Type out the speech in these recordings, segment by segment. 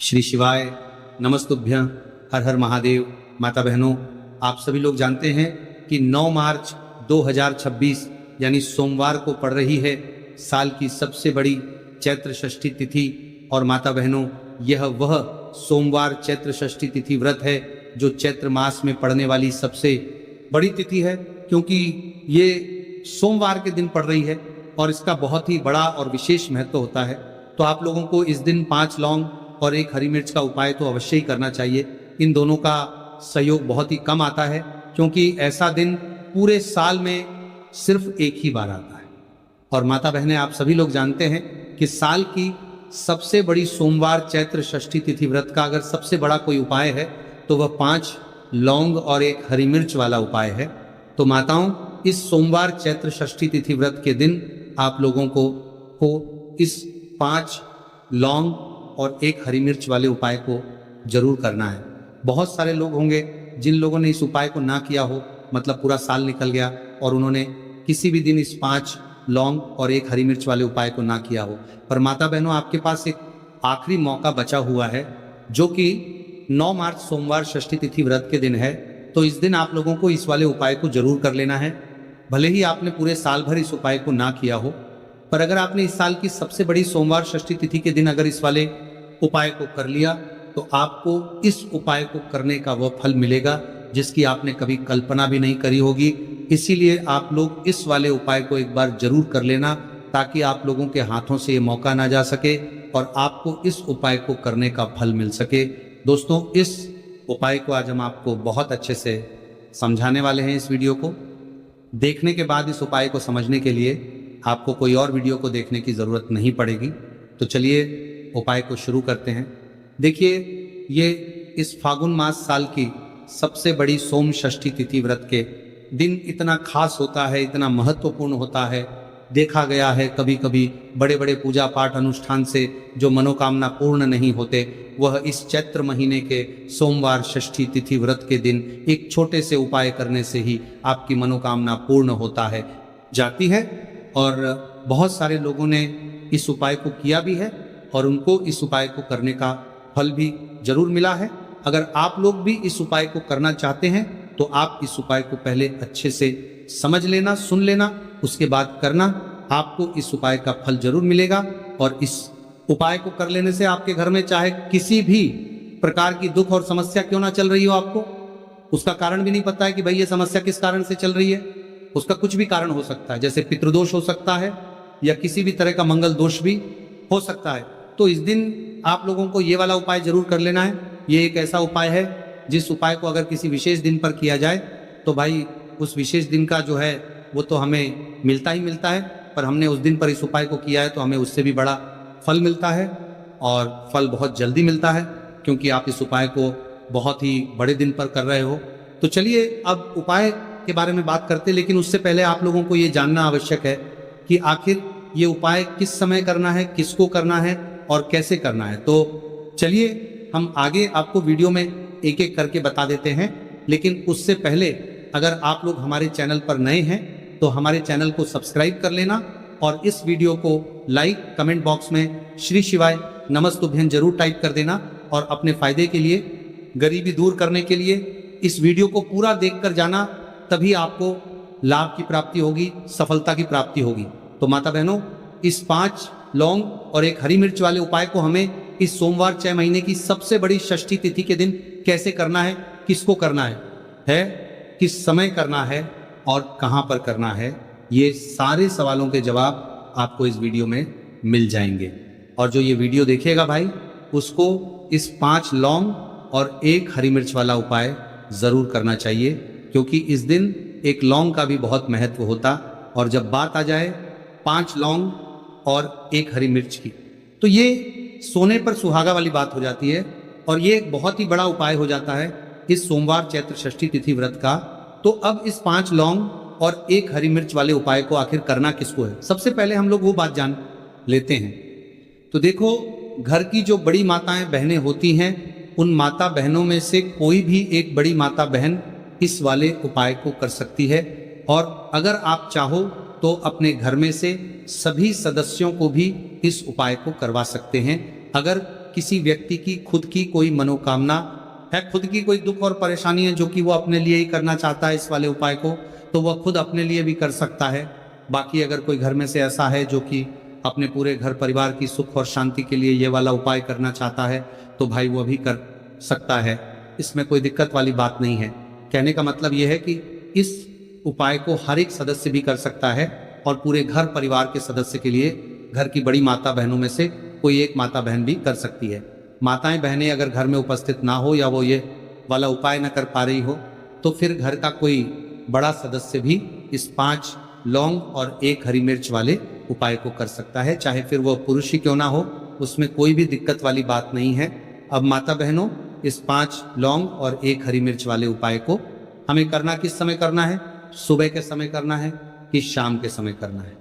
श्री शिवाय नमस्तुभ्यं। हर हर महादेव। माता बहनों, आप सभी लोग जानते हैं कि 9 मार्च 2026 यानी सोमवार को पड़ रही है साल की सबसे बड़ी चैत्र षष्ठी तिथि। और माता बहनों, यह वह सोमवार चैत्र षष्ठी तिथि व्रत है जो चैत्र मास में पड़ने वाली सबसे बड़ी तिथि है, क्योंकि ये सोमवार के दिन पड़ रही है और इसका बहुत ही बड़ा और विशेष महत्व होता है। तो आप लोगों को इस दिन 5 लौंग और 1 हरी मिर्च का उपाय तो अवश्य ही करना चाहिए। इन दोनों का सहयोग बहुत ही कम आता है, क्योंकि ऐसा दिन पूरे साल में सिर्फ एक ही बार आता है। और माता बहनें, आप सभी लोग जानते हैं कि साल की सबसे बड़ी सोमवार चैत्र षष्ठी तिथि व्रत का अगर सबसे बड़ा कोई उपाय है तो वह 5 लौंग और 1 हरी मिर्च वाला उपाय है। तो माताओं, इस सोमवार चैत्र षष्ठी तिथि व्रत के दिन आप लोगों को इस 5 लौंग और 1 हरी मिर्च वाले उपाय को जरूर करना है। बहुत सारे लोग होंगे जिन लोगों ने इस उपाय को ना किया हो, मतलब पूरा साल निकल गया और उन्होंने किसी भी दिन इस 5 लौंग और 1 हरी मिर्च वाले उपाय को ना किया हो। पर माता बहनों, आपके पास एक आखिरी मौका बचा हुआ है, जो कि 9 मार्च सोमवार षष्ठी तिथि व्रत के दिन है। तो इस दिन आप लोगों को इस वाले उपाय को जरूर कर लेना है। भले ही आपने पूरे साल भर इस उपाय को ना किया हो, पर अगर आपने इस साल की सबसे बड़ी सोमवार षष्ठी तिथि के दिन अगर इस वाले उपाय को कर लिया तो आपको इस उपाय को करने का वह फल मिलेगा जिसकी आपने कभी कल्पना भी नहीं करी होगी। इसीलिए आप लोग इस वाले उपाय को एक बार जरूर कर लेना, ताकि आप लोगों के हाथों से ये मौका ना जा सके और आपको इस उपाय को करने का फल मिल सके। दोस्तों, इस उपाय को आज हम आपको बहुत अच्छे से समझाने वाले हैं। इस वीडियो को देखने के बाद इस उपाय को समझने के लिए आपको कोई और वीडियो को देखने की ज़रूरत नहीं पड़ेगी। तो चलिए उपाय को शुरू करते हैं। देखिए, ये इस फागुन मास साल की सबसे बड़ी सोम षष्ठी तिथि व्रत के दिन इतना खास होता है, इतना महत्वपूर्ण होता है। देखा गया है कभी कभी बड़े बड़े पूजा पाठ अनुष्ठान से जो मनोकामना पूर्ण नहीं होते, वह इस चैत्र महीने के सोमवार षष्ठी तिथि व्रत के दिन एक छोटे से उपाय करने से ही आपकी मनोकामना पूर्ण होता है जाती है। और बहुत सारे लोगों ने इस उपाय को किया भी है और उनको इस उपाय को करने का फल भी जरूर मिला है। अगर आप लोग भी इस उपाय को करना चाहते हैं तो आप इस उपाय को पहले अच्छे से समझ लेना, सुन लेना, उसके बाद करना। आपको इस उपाय का फल जरूर मिलेगा। और इस उपाय को कर लेने से आपके घर में चाहे किसी भी प्रकार की दुख और समस्या क्यों ना चल रही हो, आपको उसका कारण भी नहीं पता है कि भाई ये समस्या किस कारण से चल रही है, उसका कुछ भी कारण हो सकता है। जैसे पितृदोष हो सकता है या किसी भी तरह का मंगल दोष भी हो सकता है। तो इस दिन आप लोगों को ये वाला उपाय जरूर कर लेना है। ये एक ऐसा उपाय है जिस उपाय को अगर किसी विशेष दिन पर किया जाए तो भाई उस विशेष दिन का जो है वो तो हमें मिलता ही मिलता है, पर हमने उस दिन पर इस उपाय को किया है तो हमें उससे भी बड़ा फल मिलता है। और फल बहुत जल्दी मिलता है, क्योंकि आप इस उपाय को बहुत ही बड़े दिन पर कर रहे हो। तो चलिए अब उपाय के बारे में बात करते, लेकिन उससे पहले आप लोगों को ये जानना आवश्यक है कि आखिर ये उपाय किस समय करना है, किसको करना है और कैसे करना है। तो चलिए हम आगे आपको वीडियो में एक एक करके बता देते हैं। लेकिन उससे पहले अगर आप लोग हमारे चैनल पर नए हैं तो हमारे चैनल को सब्सक्राइब कर लेना और इस वीडियो को लाइक, कमेंट बॉक्स में श्री शिवाय नमस्तुभ्यं जरूर टाइप कर देना। और अपने फायदे के लिए, गरीबी दूर करने के लिए इस वीडियो को पूरा देखकर जाना, तभी आपको लाभ की प्राप्ति होगी, सफलता की प्राप्ति होगी। तो माता बहनों, इस 5 लौंग और 1 हरी मिर्च वाले उपाय को हमें इस सोमवार 6 महीने की सबसे बड़ी षष्ठी तिथि के दिन कैसे करना है, किसको करना है, किस समय करना है और कहां पर करना है, ये सारे सवालों के जवाब आपको इस वीडियो में मिल जाएंगे। और जो ये वीडियो देखेगा भाई, उसको इस 5 लौंग और 1 हरी मिर्च वाला उपाय जरूर करना चाहिए, क्योंकि इस दिन 1 लौंग का भी बहुत महत्व होता। और जब बात आ जाए 5 लौंग और 1 हरी मिर्च की, तो ये सोने पर सुहागा वाली बात हो जाती है और ये एक बहुत ही बड़ा उपाय हो जाता है इस सोमवार चैत्र षष्ठी तिथि व्रत का। तो अब इस 5 लौंग और 1 हरी मिर्च वाले उपाय को आखिर करना किसको है, सबसे पहले हम लोग वो बात जान लेते हैं। तो देखो, घर की जो बड़ी माताएं बहनें होती हैं, उन माता बहनों में से कोई भी एक बड़ी माता बहन इस वाले उपाय को कर सकती है। और अगर आप चाहो तो अपने घर में से सभी सदस्यों को भी इस उपाय को करवा सकते हैं। अगर किसी व्यक्ति की खुद की कोई मनोकामना है, खुद की कोई दुख और परेशानी है जो कि वो अपने लिए ही करना चाहता है इस वाले उपाय को, तो वह खुद अपने लिए भी कर सकता है। बाकी अगर कोई घर में से ऐसा है जो कि अपने पूरे घर परिवार की सुख और शांति के लिए ये वाला उपाय करना चाहता है, तो भाई वो भी कर सकता है, इसमें कोई दिक्कत वाली बात नहीं है। कहने का मतलब ये है कि इस उपाय को हर एक सदस्य भी कर सकता है और पूरे घर परिवार के सदस्य के लिए घर की बड़ी माता बहनों में से कोई एक माता बहन भी कर सकती है। माताएं बहनें अगर घर में उपस्थित ना हो या वो ये वाला उपाय ना कर पा रही हो, तो फिर घर का कोई बड़ा सदस्य भी इस 5 लौंग और 1 हरी मिर्च वाले उपाय को कर सकता है, चाहे फिर वो पुरुष ही क्यों ना हो, उसमें कोई भी दिक्कत वाली बात नहीं है। अब माता बहनों, इस 5 लौंग और 1 हरी मिर्च वाले उपाय को हमें करना किस समय करना है? सुबह के समय करना है कि शाम के समय करना है?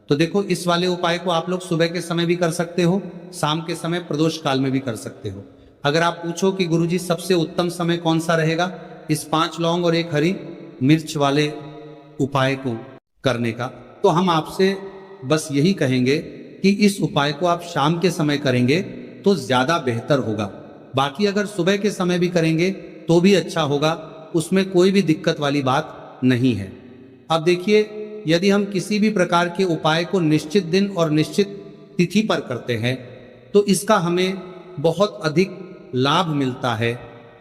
तो देखो, इस वाले उपाय को आप लोग सुबह के समय भी कर सकते हो, शाम के समय प्रदोष काल में भी कर सकते हो। अगर आप पूछो कि गुरुजी सबसे उत्तम समय कौन सा रहेगा इस 5 लौंग और 1 हरी मिर्च वाले उपाय को करने का, तो हम आपसे बस यही कहेंगे कि इस उपाय को आप शाम के समय करेंगे तो ज्यादा बेहतर होगा। बाकी अगर सुबह के समय भी करेंगे तो भी अच्छा होगा, उसमें कोई भी दिक्कत वाली बात नहीं है। अब देखिए, यदि हम किसी भी प्रकार के उपाय को निश्चित दिन और निश्चित तिथि पर करते हैं तो इसका हमें बहुत अधिक लाभ मिलता है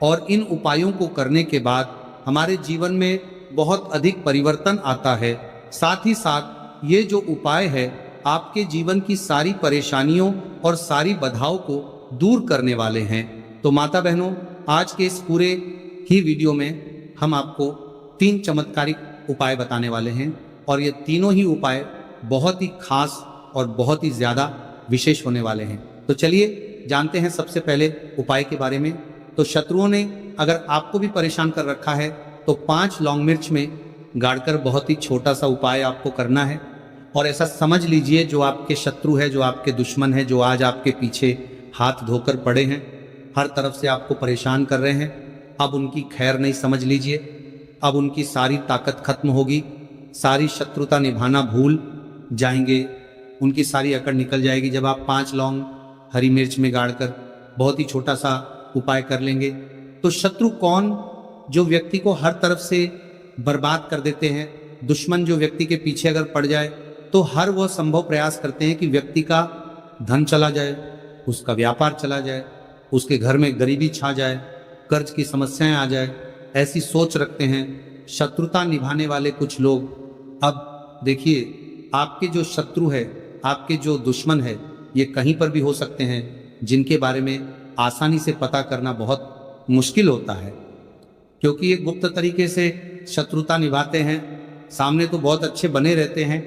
और इन उपायों को करने के बाद हमारे जीवन में बहुत अधिक परिवर्तन आता है। साथ ही साथ ये जो उपाय है आपके जीवन की सारी परेशानियों और सारी बाधाओं को दूर करने वाले हैं। तो माता बहनों, आज के इस पूरे ही वीडियो में हम आपको 3 चमत्कारिक उपाय बताने वाले हैं और ये तीनों ही उपाय बहुत ही खास और बहुत ही ज़्यादा विशेष होने वाले हैं। तो चलिए जानते हैं सबसे पहले उपाय के बारे में। तो शत्रुओं ने अगर आपको भी परेशान कर रखा है तो 5 लौंग मिर्च में गाड़कर बहुत ही छोटा सा उपाय आपको करना है। और ऐसा समझ लीजिए, जो आपके शत्रु है, जो आपके दुश्मन है, जो आज आपके पीछे हाथ धोकर पड़े हैं, हर तरफ से आपको परेशान कर रहे हैं, अब उनकी खैर नहीं समझ लीजिए। अब उनकी सारी ताकत खत्म होगी, सारी शत्रुता निभाना भूल जाएंगे, उनकी सारी अकड़ निकल जाएगी जब आप 5 लौंग हरी मिर्च में गाड़कर बहुत ही छोटा सा उपाय कर लेंगे। तो शत्रु कौन? जो व्यक्ति को हर तरफ से बर्बाद कर देते हैं। दुश्मन जो व्यक्ति के पीछे अगर पड़ जाए तो हर वह संभव प्रयास करते हैं कि व्यक्ति का धन चला जाए, उसका व्यापार चला जाए, उसके घर में गरीबी छा जाए, कर्ज की समस्याएं आ जाए, ऐसी सोच रखते हैं शत्रुता निभाने वाले कुछ लोग। अब देखिए, आपके जो शत्रु है, आपके जो दुश्मन है, ये कहीं पर भी हो सकते हैं, जिनके बारे में आसानी से पता करना बहुत मुश्किल होता है, क्योंकि ये गुप्त तरीके से शत्रुता निभाते हैं। सामने तो बहुत अच्छे बने रहते हैं,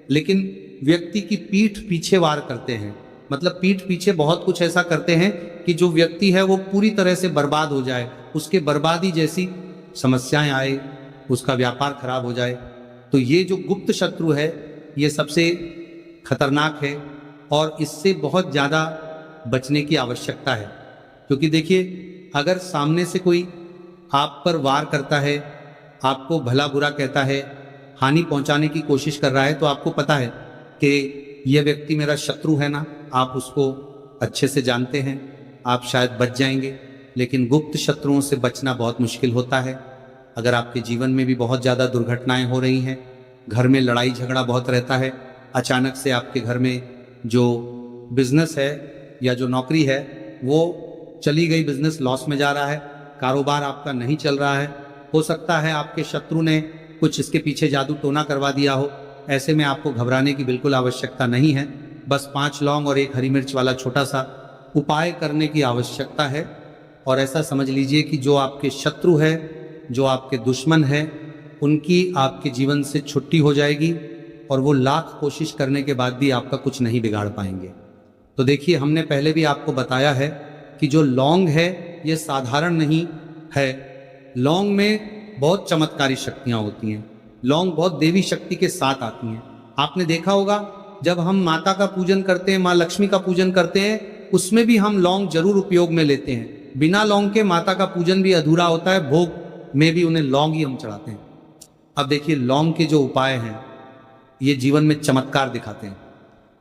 लेकिन व्यक्ति की पीठ पीछे वार करते हैं। मतलब पीठ पीछे बहुत कुछ ऐसा करते हैं कि जो व्यक्ति है वो पूरी तरह से बर्बाद हो जाए, उसके बर्बादी जैसी समस्याएं आए, उसका व्यापार खराब हो जाए। तो ये जो गुप्त शत्रु है ये सबसे खतरनाक है और इससे बहुत ज़्यादा बचने की आवश्यकता है। क्योंकि देखिए, अगर सामने से कोई आप पर वार करता है, आपको भला बुरा कहता है, हानि पहुंचाने की कोशिश कर रहा है, तो आपको पता है कि यह व्यक्ति मेरा शत्रु है ना, आप उसको अच्छे से जानते हैं, आप शायद बच जाएंगे। लेकिन गुप्त शत्रुओं से बचना बहुत मुश्किल होता है। अगर आपके जीवन में भी बहुत ज़्यादा दुर्घटनाएं हो रही हैं, घर में लड़ाई झगड़ा बहुत रहता है, अचानक से आपके घर में जो बिजनेस है या जो नौकरी है वो चली गई, बिजनेस लॉस में जा रहा है, कारोबार आपका नहीं चल रहा है, हो सकता है आपके शत्रु ने कुछ इसके पीछे जादू टोना करवा दिया हो। ऐसे में आपको घबराने की बिल्कुल आवश्यकता नहीं है। बस 5 लौंग और 1 हरी मिर्च वाला छोटा सा उपाय करने की आवश्यकता है। और ऐसा समझ लीजिए कि जो आपके शत्रु है, जो आपके दुश्मन है, उनकी आपके जीवन से छुट्टी हो जाएगी और वो लाख कोशिश करने के बाद भी आपका कुछ नहीं बिगाड़ पाएंगे। तो देखिए, हमने पहले भी आपको बताया है कि जो लौंग है ये साधारण नहीं है। लौंग में बहुत चमत्कारी शक्तियां होती हैं। लौंग बहुत देवी शक्ति के साथ आती हैं। आपने देखा होगा, जब हम माता का पूजन करते हैं, माँ लक्ष्मी का पूजन करते हैं, उसमें भी हम लौंग जरूर उपयोग में लेते हैं। बिना लौंग के माता का पूजन भी अधूरा होता है, भोग में भी उन्हें लौंग ही हम चढ़ाते हैं। अब देखिए, लौंग के जो उपाय हैं ये जीवन में चमत्कार दिखाते हैं,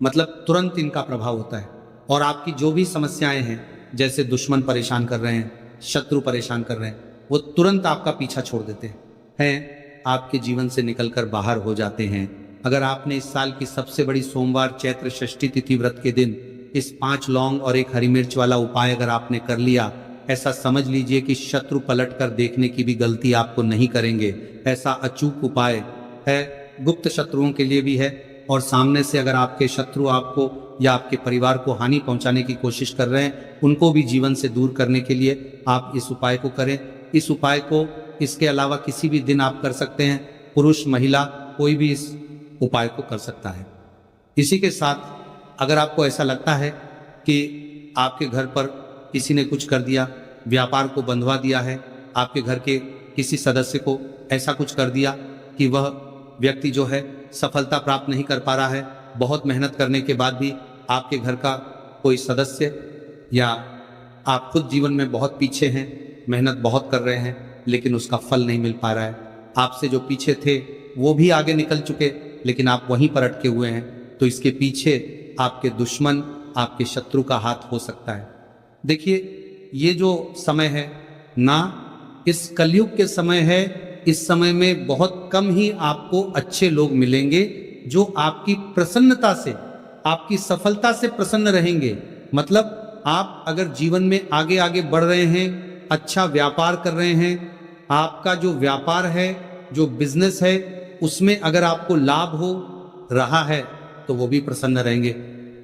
मतलब तुरंत इनका प्रभाव होता है। और आपकी जो भी समस्याएं हैं, जैसे दुश्मन परेशान कर रहे हैं, शत्रु परेशान कर रहे हैं, वो तुरंत आपका पीछा छोड़ देते हैं, आपके जीवन से निकलकर बाहर हो जाते हैं। अगर आपने इस साल की सबसे बड़ी सोमवार चैत्र षष्ठी तिथि व्रत के दिन इस 5 लौंग और 1 हरी मिर्च वाला उपाय अगर आपने कर लिया, ऐसा समझ लीजिए कि शत्रु पलट कर देखने की भी गलती आपको नहीं करेंगे। ऐसा अचूक उपाय है, गुप्त शत्रुओं के लिए भी है, और सामने से अगर आपके शत्रु आपको या आपके परिवार को हानि पहुंचाने की कोशिश कर रहे हैं, उनको भी जीवन से दूर करने के लिए आप इस उपाय को करें। इस उपाय को इसके अलावा किसी भी दिन आप कर सकते हैं, पुरुष महिला कोई भी इस उपाय को कर सकता है। इसी के साथ अगर आपको ऐसा लगता है कि आपके घर पर किसी ने कुछ कर दिया, व्यापार को बंधवा दिया है, आपके घर के किसी सदस्य को ऐसा कुछ कर दिया कि वह व्यक्ति जो है सफलता प्राप्त नहीं कर पा रहा है, बहुत मेहनत करने के बाद भी आपके घर का कोई सदस्य या आप खुद जीवन में बहुत पीछे हैं, मेहनत बहुत कर रहे हैं लेकिन उसका फल नहीं मिल पा रहा है, आपसे जो पीछे थे वो भी आगे निकल चुके लेकिन आप वहीं पर अटके हुए हैं, तो इसके पीछे आपके दुश्मन, आपके शत्रु का हाथ हो सकता है। देखिए, ये जो समय है ना, इस कलयुग के समय है, इस समय में बहुत कम ही आपको अच्छे लोग मिलेंगे जो आपकी प्रसन्नता से, आपकी सफलता से प्रसन्न रहेंगे। मतलब आप अगर जीवन में आगे आगे बढ़ रहे हैं, अच्छा व्यापार कर रहे हैं, आपका जो व्यापार है, जो बिजनेस है, उसमें अगर आपको लाभ हो रहा है तो वो भी प्रसन्न रहेंगे।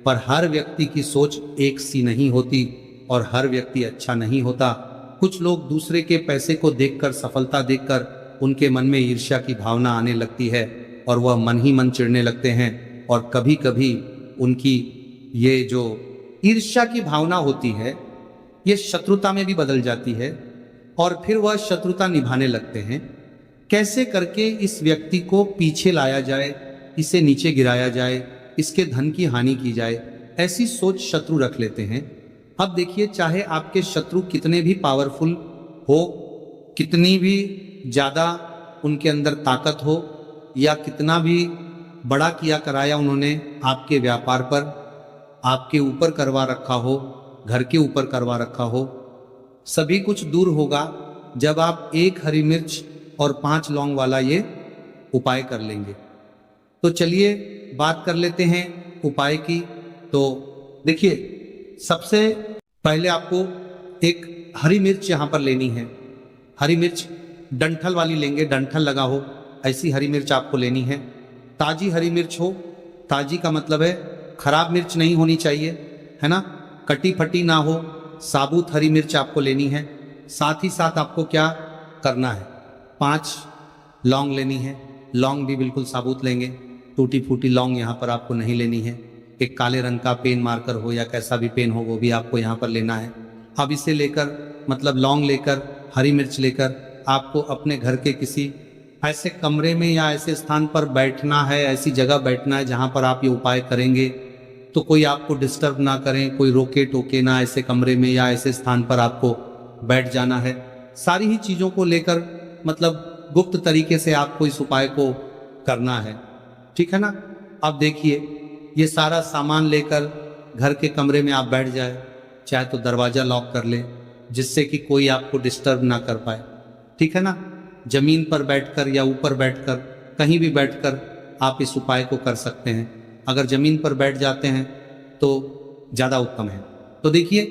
पर हर व्यक्ति की सोच एक सी नहीं होती और हर व्यक्ति अच्छा नहीं होता। कुछ लोग दूसरे के पैसे को देखकर, सफलता देखकर उनके मन में ईर्ष्या की भावना आने लगती है और वह मन ही मन चिढ़ने लगते हैं, और कभी कभी उनकी ये जो ईर्ष्या की भावना होती है ये शत्रुता में भी बदल जाती है और फिर वह शत्रुता निभाने लगते हैं। कैसे करके इस व्यक्ति को पीछे लाया जाए, इसे नीचे गिराया जाए, इसके धन की हानि की जाए, ऐसी सोच शत्रु रख लेते हैं। अब देखिए, चाहे आपके शत्रु कितने भी पावरफुल हो, कितनी भी ज्यादा उनके अंदर ताकत हो, या कितना भी बड़ा किया कराया उन्होंने आपके व्यापार पर, आपके ऊपर करवा रखा हो, घर के ऊपर करवा रखा हो, सभी कुछ दूर होगा जब आप 1 हरी मिर्च और 5 लौंग वाला ये उपाय कर लेंगे। तो चलिए बात कर लेते हैं उपाय की। तो देखिए, सबसे पहले आपको एक हरी मिर्च यहाँ पर लेनी है। हरी मिर्च डंठल वाली लेंगे, डंठल लगा हो ऐसी हरी मिर्च आपको लेनी है। ताजी हरी मिर्च हो, ताजी का मतलब है खराब मिर्च नहीं होनी चाहिए, है ना, कटी फटी ना हो, साबुत हरी मिर्च आपको लेनी है। साथ ही साथ आपको क्या करना है, 5 लौंग लेनी है। लौंग भी बिल्कुल साबुत लेंगे, टूटी फूटी लौंग यहाँ पर आपको नहीं लेनी है। एक काले रंग का पेन मार्कर हो या कैसा भी पेन हो वो भी आपको यहाँ पर लेना है। अब इसे लेकर, मतलब लौंग लेकर, हरी मिर्च लेकर आपको अपने घर के किसी ऐसे कमरे में या ऐसे स्थान पर बैठना है, ऐसी जगह बैठना है जहाँ पर आप ये उपाय करेंगे तो कोई आपको डिस्टर्ब ना करें, कोई रोके टोके ना, ऐसे कमरे में या ऐसे स्थान पर आपको बैठ जाना है। सारी ही चीज़ों को लेकर, मतलब गुप्त तरीके से आपको इस उपाय को करना है, ठीक है ना। अब देखिए, ये सारा सामान लेकर घर के कमरे में आप बैठ जाए, चाहे तो दरवाज़ा लॉक कर ले जिससे कि कोई आपको डिस्टर्ब ना कर पाए, ठीक है ना। जमीन पर बैठकर या ऊपर बैठकर, कहीं भी बैठकर आप इस उपाय को कर सकते हैं। अगर जमीन पर बैठ जाते हैं तो ज़्यादा उत्तम है। तो देखिए,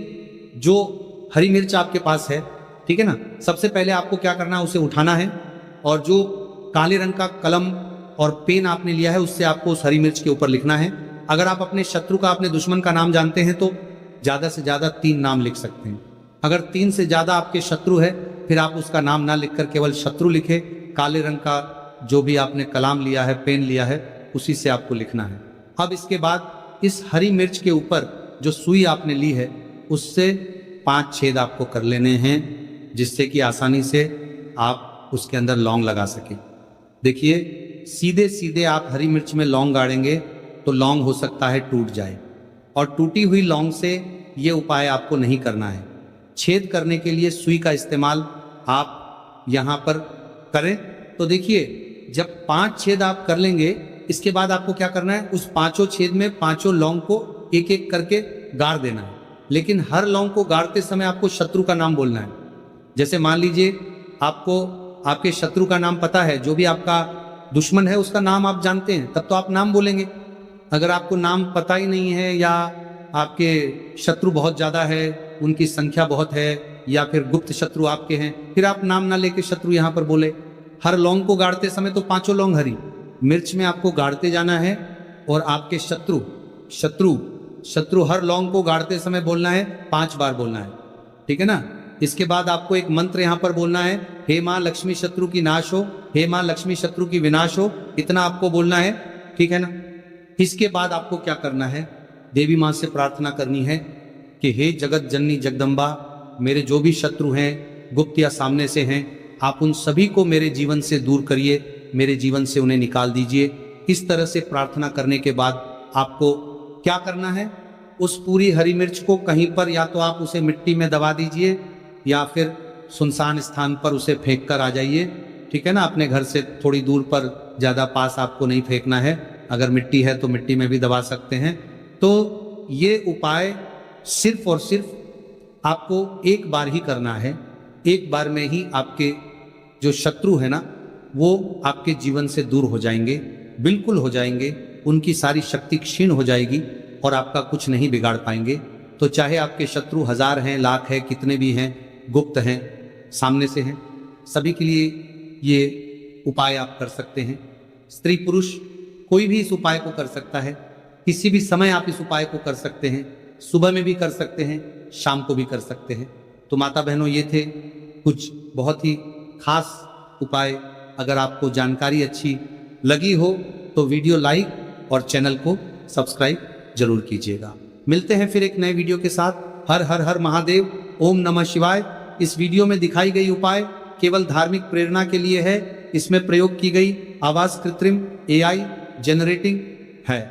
जो हरी मिर्च आपके पास है, ठीक है ना, सबसे पहले आपको क्या करना है, उसे उठाना है और जो काले रंग का कलम और पेन आपने लिया है उससे आपको उस हरी मिर्च के ऊपर लिखना है। अगर आप अपने शत्रु का, अपने दुश्मन का नाम जानते हैं तो ज़्यादा से ज़्यादा 3 नाम लिख सकते हैं। अगर 3 से ज़्यादा आपके शत्रु है फिर आप उसका नाम ना लिखकर केवल शत्रु लिखे। काले रंग का जो भी आपने कलाम लिया है, पेन लिया है, उसी से आपको लिखना है। अब इसके बाद इस हरी मिर्च के ऊपर जो सुई आपने ली है उससे 5 छेद आपको कर लेने हैं जिससे कि आसानी से आप उसके अंदर लौंग लगा सके। देखिए, सीधे सीधे आप हरी मिर्च में लौंग गाड़ेंगे तो लौंग हो सकता है टूट जाए, और टूटी हुई लौंग से ये उपाय आपको नहीं करना है। छेद करने के लिए सुई का इस्तेमाल आप यहाँ पर करें। तो देखिए, जब 5 छेद आप कर लेंगे, इसके बाद आपको क्या करना है, उस 5 छेद में 5 लौंग को एक एक करके गाड़ देना है, लेकिन हर लौंग को गाड़ते समय आपको शत्रु का नाम बोलना है। जैसे मान लीजिए आपको आपके शत्रु का नाम पता है, जो भी आपका दुश्मन है उसका नाम आप जानते हैं, तब तो आप नाम बोलेंगे। अगर आपको नाम पता ही नहीं है या आपके शत्रु बहुत ज्यादा है, उनकी संख्या बहुत है, या फिर गुप्त शत्रु आपके हैं, फिर आप नाम ना लेके शत्रु यहां पर बोले। हर लौंग को गाड़ते समय तो 5 लौंग हरी मिर्च में आपको गाड़ते जाना है, और आपके शत्रु शत्रु शत्रु हर लौंग को गाड़ते समय बोलना है, 5 बार बोलना है, ठीक है ना। इसके बाद आपको एक मंत्र यहां पर बोलना है, हे मां लक्ष्मी शत्रु की नाश हो, हे मां लक्ष्मी शत्रु की विनाश हो, इतना आपको बोलना है, ठीक है ना। इसके बाद आपको क्या करना है, देवी मां से प्रार्थना करनी है कि हे जगत जननी जगदम्बा, मेरे जो भी शत्रु हैं, गुप्त या सामने से हैं, आप उन सभी को मेरे जीवन से दूर करिए, मेरे जीवन से उन्हें निकाल दीजिए। इस तरह से प्रार्थना करने के बाद आपको क्या करना है, उस पूरी हरी मिर्च को कहीं पर या तो आप उसे मिट्टी में दबा दीजिए या फिर सुनसान स्थान पर उसे फेंक कर आ जाइए, ठीक है ना। अपने घर से थोड़ी दूर पर, ज्यादा पास आपको नहीं फेंकना है। अगर मिट्टी है तो मिट्टी में भी दबा सकते हैं। तो ये उपाय सिर्फ और सिर्फ आपको एक बार ही करना है। एक बार में ही आपके जो शत्रु है ना, वो आपके जीवन से दूर हो जाएंगे, बिल्कुल हो जाएंगे, उनकी सारी शक्ति क्षीण हो जाएगी और आपका कुछ नहीं बिगाड़ पाएंगे। तो चाहे आपके शत्रु 1000 हैं, लाख हैं, कितने भी हैं, गुप्त हैं, सामने से हैं, सभी के लिए ये उपाय आप कर सकते हैं। स्त्री पुरुष कोई भी इस उपाय को कर सकता है, किसी भी समय आप इस उपाय को कर सकते हैं। सुबह में भी कर सकते हैं, शाम को भी कर सकते हैं। तो माता बहनों, ये थे कुछ बहुत ही खास उपाय। अगर आपको जानकारी अच्छी लगी हो तो वीडियो लाइक और चैनल को सब्सक्राइब जरूर कीजिएगा। मिलते हैं फिर एक नए वीडियो के साथ। हर हर हर महादेव, ओम नमः शिवाय। इस वीडियो में दिखाई गई उपाय केवल धार्मिक प्रेरणा के लिए है। इसमें प्रयोग की गई आवाज कृत्रिम AI जनरेटिंग है।